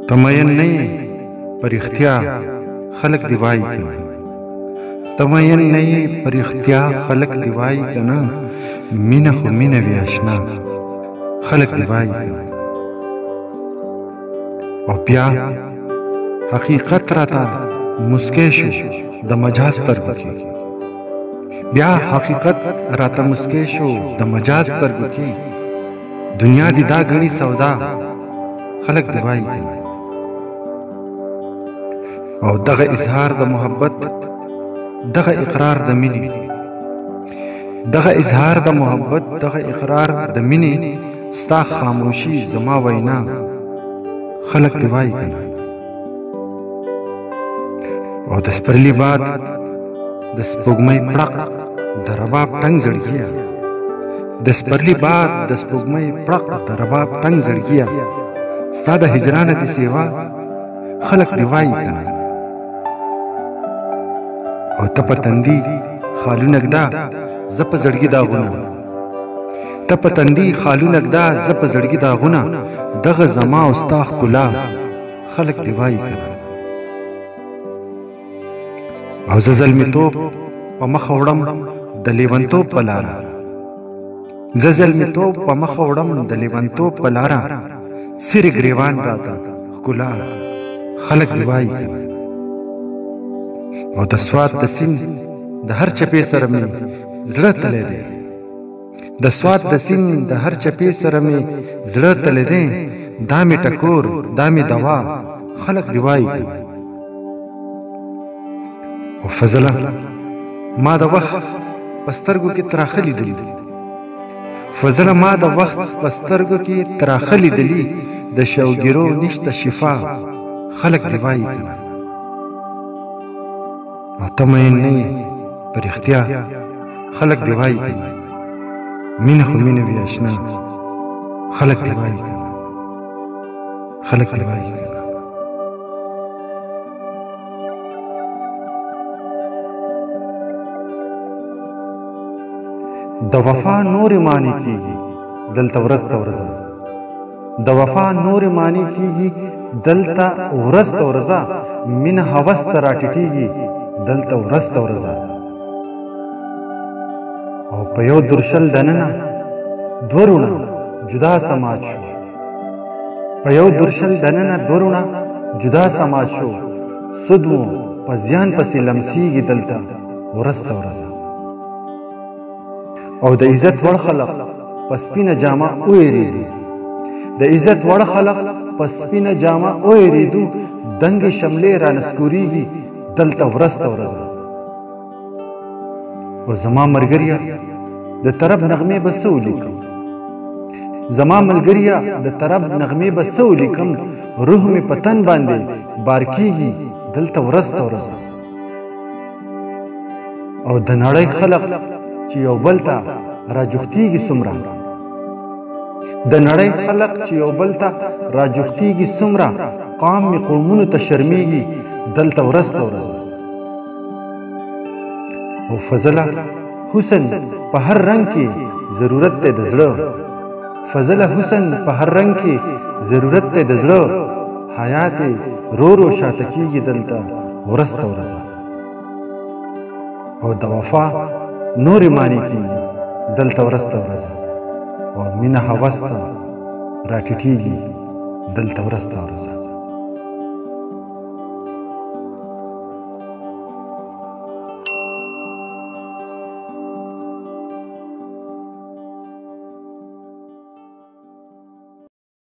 تمین نه پر اختیا خلق دی وای کنه تمین نه پر اختیا خلق دی وای کنه مینه خو مینه وی آشنا خلق دی وای کنه او بیا حقیقت راته مسکی شو د مجاز سترګو کې بیا حقیقت راته مسکی شو د مجاز سترګو کې دنیا دی دا غني سودا خلق دی وای کنه او دغه اظهار د محبت دغه اقرار د مینې دغه اظهار د محبت دغه اقرار د مینې ستا خاموشي زما وینا خلق دی وای کنه او د سپرلی باد د سپوږمۍ پړق د رباب ټنګ زړګیا د سپرلی باد د سپوږمۍ پړق د رباب ټنګ زړګیا ستا د هجران دي سیوا خلق دی وای کنه او ته په تندي خالونه ږدا زه په زړګي داغونه ته په تندي خالونه ږدا زه په زړګي داغونه دغه زما او ستا ښکلا خلق دی وای کنه او زه زلمیتوب په مخه وړم د لیونتوب په لاره زه زلمیتوب په مخه وړم د لیونتوب په لاره سر ګریوان راته ښکلا خلق دی وای کنه او د سوات د سیند د هر چپې سره مې زړه تللی دی د سوات د سیند د هر چپې سره مې زړه تللی دی دا مې ټکور دا مې دوا خلق دی وای کنه او فضله ما د وخت په سترګو کې تراخه لیدلي فضله ما د وخت په سترګو کې تراخه لیدلي د شوګیرو نشته شفا خلق دی وای کنه او تمین نه پر اختیا خلق دی وای کنه مینه خو مینه وی آشنا خلق دی وای کنه خلق دی وای کنه د وفا نور معنی کیږي دلته ورځ ته ورځ د وفا نور معنی کیږي دلته ورځ ته ورځ من هوس ته راټیټیږي دلته ورځ ته ورځ او په یو درشل دننه دورونه جدا سماج شو په یو درشل دننه دورونه جدا سماج شو سودمو په زیان پسې لمسیږي دلته ورځ ته ورځ او د عزت وړ خلق په سپینه جامه وېریدو د عزت وړ خلق په سپینه جامه وېریدو دنګ شملې را نسکوريږي دلته ورځ ته ورځ او زما مرګریا د طرب نغمې به سو لیکم زما ملګریا د طرب نغمې به سو لیکم روح می پتن باندې بار کیږي دلته ورځ ته ورځ او د نړۍ خلق چې یو بل ته راجوختیږي څومره د نړۍ خلق چې یو بل ته راجوختیږي څومره قام می قومونو ته شرمیږي دلته ورځ ته ورځ او فضله حسن په هر رنگ کې ضرورت دی د زړه فضله حسن په هر رنگ کې ضرورت دی د زړه حیات رو رو شاته کیږي دلته ورځ ته ورځ او د وفا نور معنی کیږي دلته ورځ ته ورځ او مینه هوس ته راټیټیږي دلته ورځ ته ورځ